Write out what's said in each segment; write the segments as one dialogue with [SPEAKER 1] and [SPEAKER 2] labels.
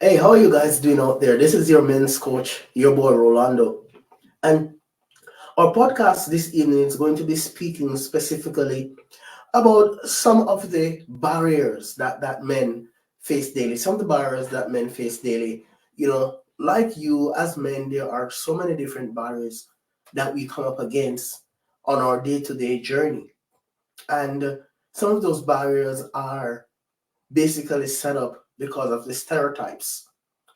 [SPEAKER 1] Hey, how are you guys doing out there? This is your men's coach, your boy Rolando. And our podcast this evening is going to be speaking specifically about some of the barriers that men face daily, some of the barriers that men face daily. Like you as men, there are so many different barriers that we come up against on our day to day journey. And some of those barriers are basically set up because of the stereotypes,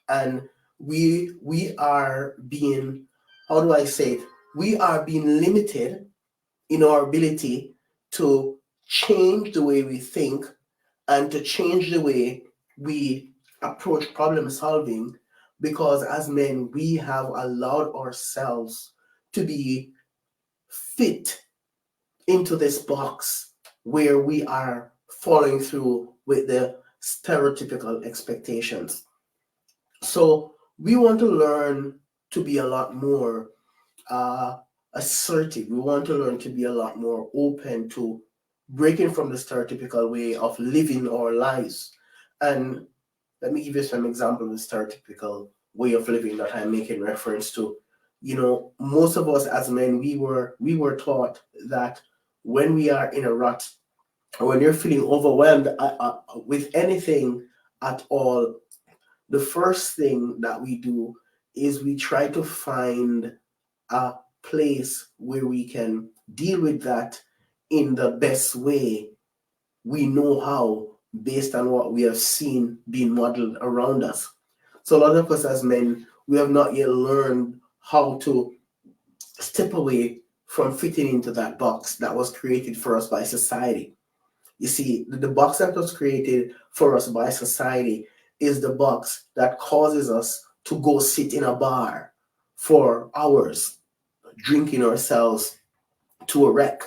[SPEAKER 1] and we are being, how do I say it, we are being limited in our ability to change the way we think and to change the way we approach problem solving, because as men we have allowed ourselves to be fit into this box where we are following through with the stereotypical expectations. So we want to learn to be a lot more uh, assertive. We want to learn to be a lot more open to breaking from the stereotypical way of living our lives. And let me give you some examples of the stereotypical way of living that I'm making reference to. Most of us as men, we were taught that when we are in a rut, or when you're feeling overwhelmed with anything at all, the first thing that we do is we try to find a place where we can deal with that in the best way we know how, based on what we have seen being modeled around us. So a lot of us as men, we have not yet learned how to step away from fitting into that box that was created for us by society. You see, the box that was created for us by society is the box that causes us to go sit in a bar for hours, drinking ourselves to a wreck,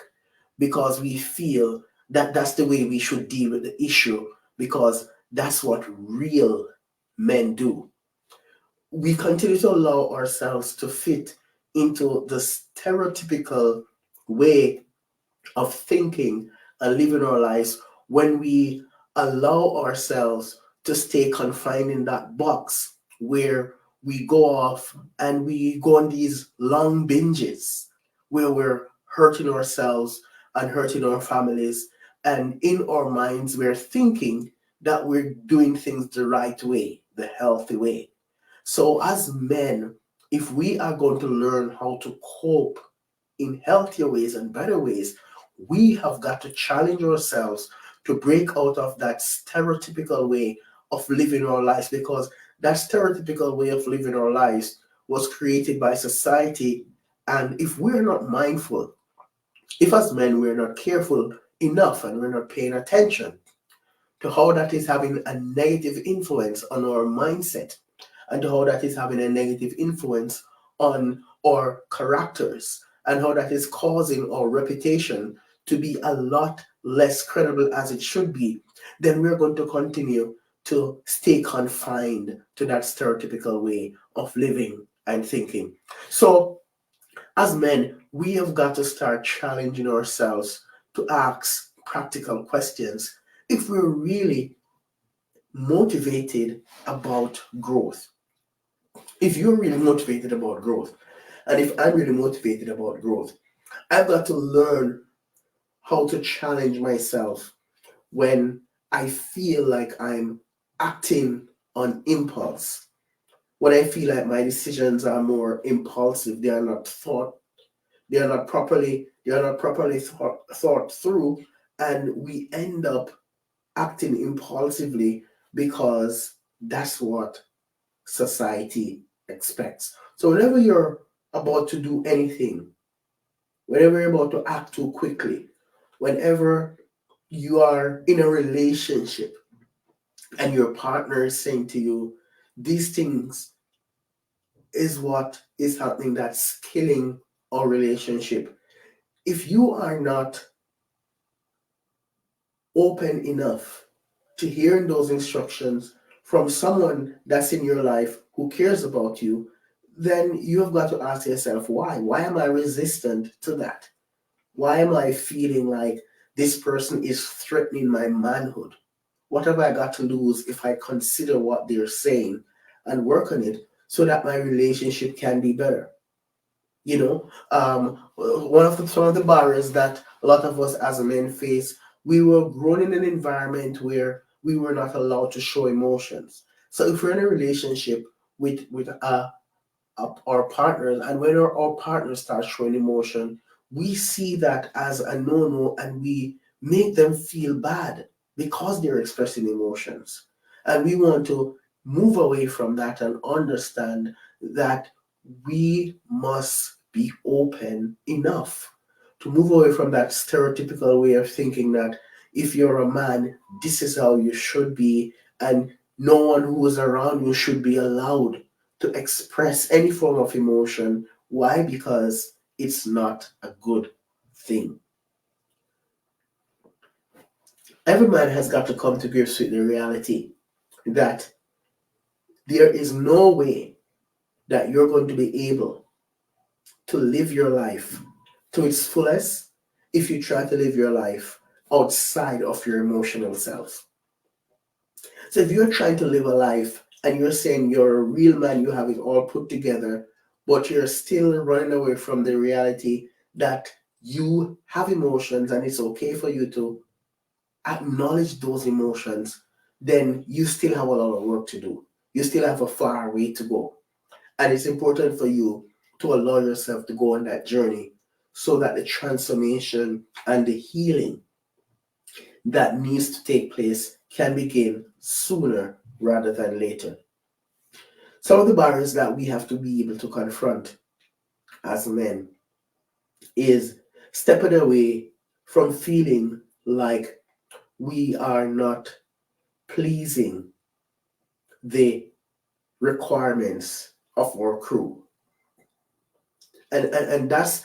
[SPEAKER 1] because we feel that that's the way we should deal with the issue, because that's what real men do. We continue to allow ourselves to fit into the stereotypical way of thinking and living our lives when we allow ourselves to stay confined in that box where we go off and we go on these long binges where we're hurting ourselves and hurting our families. And in our minds, we're thinking that we're doing things the right way, the healthy way. So, as men, if we are going to learn how to cope in healthier ways and better ways, we have got to challenge ourselves to break out of that stereotypical way of living our lives, because that stereotypical way of living our lives was created by society. And if we're not mindful, if as men we're not careful enough and we're not paying attention to how that is having a negative influence on our mindset, and how that is having a negative influence on our characters, and how that is causing our reputation to be a lot less credible as it should be, then we're going to continue to stay confined to that stereotypical way of living and thinking. So, as men, we have got to start challenging ourselves to ask practical questions if we're really motivated about growth. If you're really motivated about growth, and if I'm really motivated about growth, I've got to learn how to challenge myself when I feel like I'm acting on impulse, when I feel like my decisions are more impulsive, they are not properly thought through, and we end up acting impulsively because that's what society expects. So whenever you're about to do anything, whenever you're about to act too quickly, whenever you are in a relationship and your partner is saying to you, these things is what is happening that's killing our relationship. If you are not open enough to hearing those instructions from someone that's in your life who cares about you, then you have got to ask yourself, why? Why am I resistant to that? Why am I feeling like this person is threatening my manhood? what have I got to lose if I consider what they're saying and work on it so that my relationship can be better? You know, some of the barriers that a lot of us as men face, we were grown in an environment where we were not allowed to show emotions. So if we're in a relationship with our partners, and when our partners start showing emotion, we see that as a no-no, and we make them feel bad because they're expressing emotions. And we want to move away from that and understand that we must be open enough to move away from that stereotypical way of thinking that if you're a man, this is how you should be, and no one who is around you should be allowed to express any form of emotion. Why? Because it's not a good thing. Every man has got to come to grips with the reality that there is no way that you're going to be able to live your life to its fullest if you try to live your life outside of your emotional self. So if you're trying to live a life and you're saying you're a real man, you have it all put together, but you're still running away from the reality that you have emotions and it's okay for you to acknowledge those emotions, then you still have a lot of work to do. You still have a far way to go. And it's important for you to allow yourself to go on that journey so that the transformation and the healing that needs to take place can begin sooner rather than later. Some of the barriers that we have to be able to confront as men is stepping away from feeling like we are not pleasing the requirements of our crew. And that's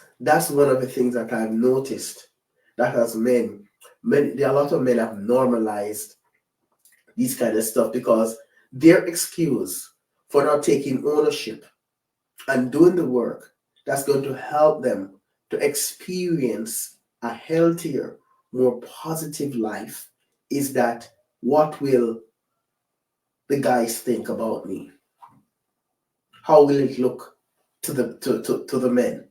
[SPEAKER 1] one of the things that I've noticed, that as a lot of men have normalized these kind of stuff because their excuse for not taking ownership and doing the work that's going to help them to experience a healthier, more positive life is that, what will the guys think about me? How will it look to the men?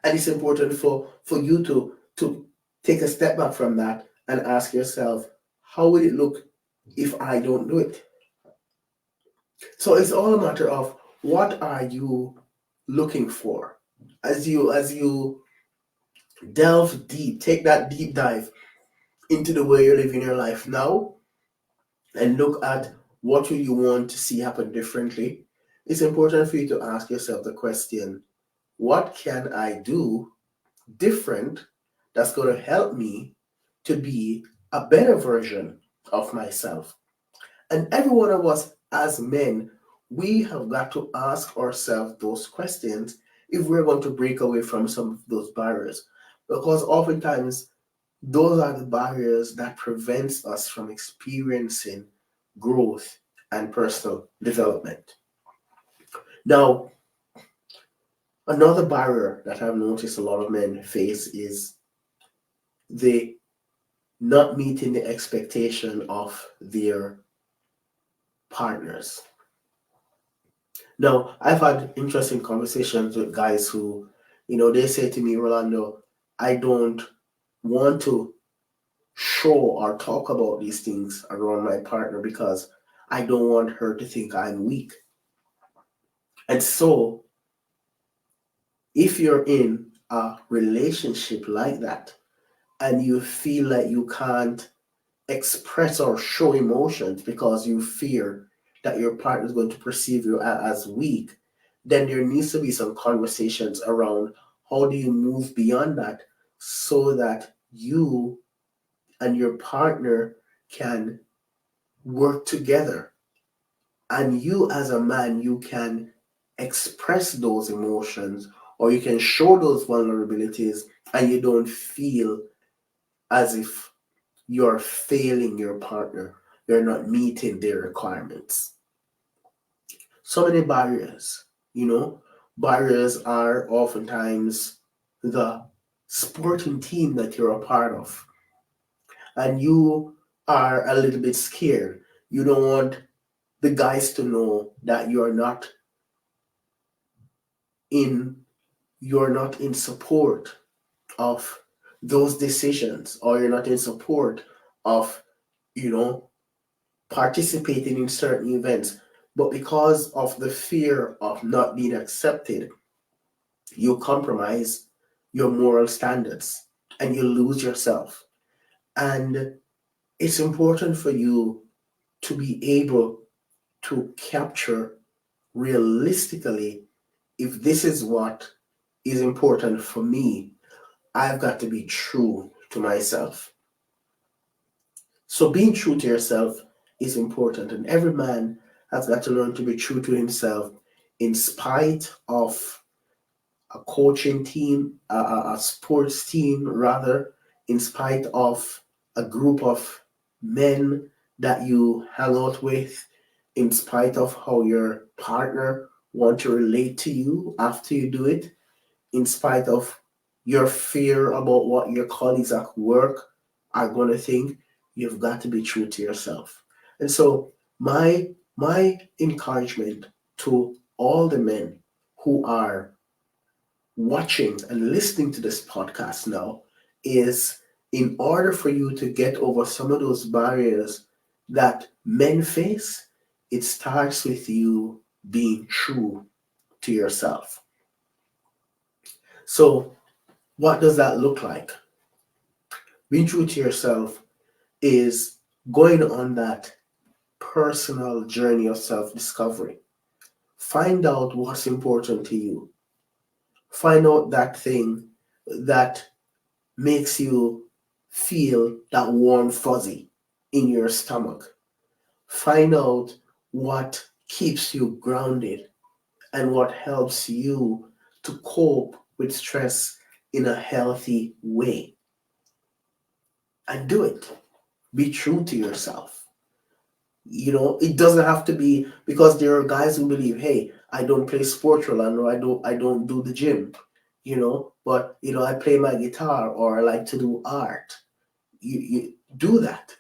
[SPEAKER 1] And it's important for you to take a step back from that and ask yourself, how will it look if I don't do it? So it's all a matter of, what are you looking for as you delve deep, take that deep dive into the way you're living your life now, and look at what will you want to see happen differently. It's important for you to ask yourself the question, what can I do different that's going to help me to be a better version of myself? And every one of us as men, we have got to ask ourselves those questions if we're going to break away from some of those barriers. Because oftentimes, those are the barriers that prevents us from experiencing growth and personal development. Now, another barrier that I've noticed a lot of men face is the not meeting the expectation of their partners. Now, I've had interesting conversations with guys who, they say to me, Rolando, I don't want to show or talk about these things around my partner because I don't want her to think I'm weak. And so, if you're in a relationship like that and you feel like you can't express or show emotions because you fear that your partner is going to perceive you as weak, then there needs to be some conversations around, how do you move beyond that so that you and your partner can work together, and you as a man, you can express those emotions or you can show those vulnerabilities, and you don't feel as if you're failing your partner, you're not meeting their requirements. So many barriers, you know. Barriers are oftentimes the sporting team that you're a part of, and you are a little bit scared. You don't want the guys to know that in you're not in support of those decisions, or you're not in support of, you know, participating in certain events. But because of the fear of not being accepted, you compromise your moral standards and you lose yourself. And it's important for you to be able to capture realistically, if this is what is important for me, I've got to be true to myself. So being true to yourself is important, and every man has got to learn to be true to himself in spite of a coaching team, a sports team rather, in spite of a group of men that you hang out with, in spite of how your partner want to relate to you after you do it, in spite of your fear about what your colleagues at work are going to think. You've got to be true to yourself. And so my encouragement to all the men who are watching and listening to this podcast now is, in order for you to get over some of those barriers that men face, it starts with you being true to yourself. So, what does that look like? Being true to yourself is going on that personal journey of self discovery. Find out what's important to you. Find out that thing that makes you feel that warm fuzzy in your stomach. Find out what keeps you grounded and what helps you to cope with stress in a healthy way. And do it. Be true to yourself. It doesn't have to be because there are guys who believe, hey, I don't play sports, Rolando, I don't do the gym, but I play my guitar or I like to do art. You do that,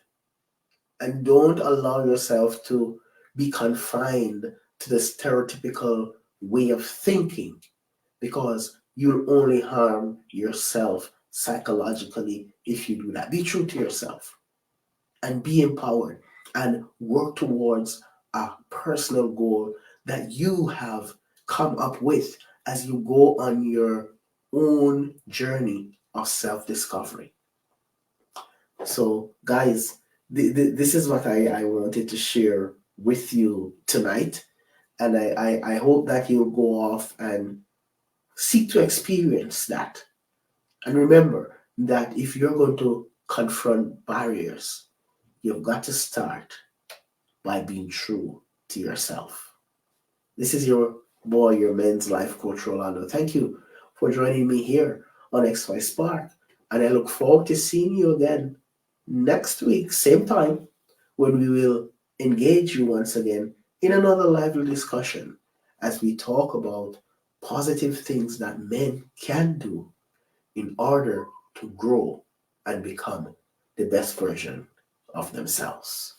[SPEAKER 1] and don't allow yourself to be confined to the stereotypical way of thinking, because you'll only harm yourself psychologically if you do that. Be true to yourself and be empowered and work towards a personal goal that you have come up with as you go on your own journey of self discovery. So, guys, this is what I wanted to share with you tonight. And I hope that you'll go off and seek to experience that. And remember that if you're going to confront barriers, you've got to start by being true to yourself. This is your boy, your men's life coach, Rolando. Thank you for joining me here on XY Spark. And I look forward to seeing you again next week, same time, when we will engage you once again in another lively discussion as we talk about positive things that men can do in order to grow and become the best version of themselves.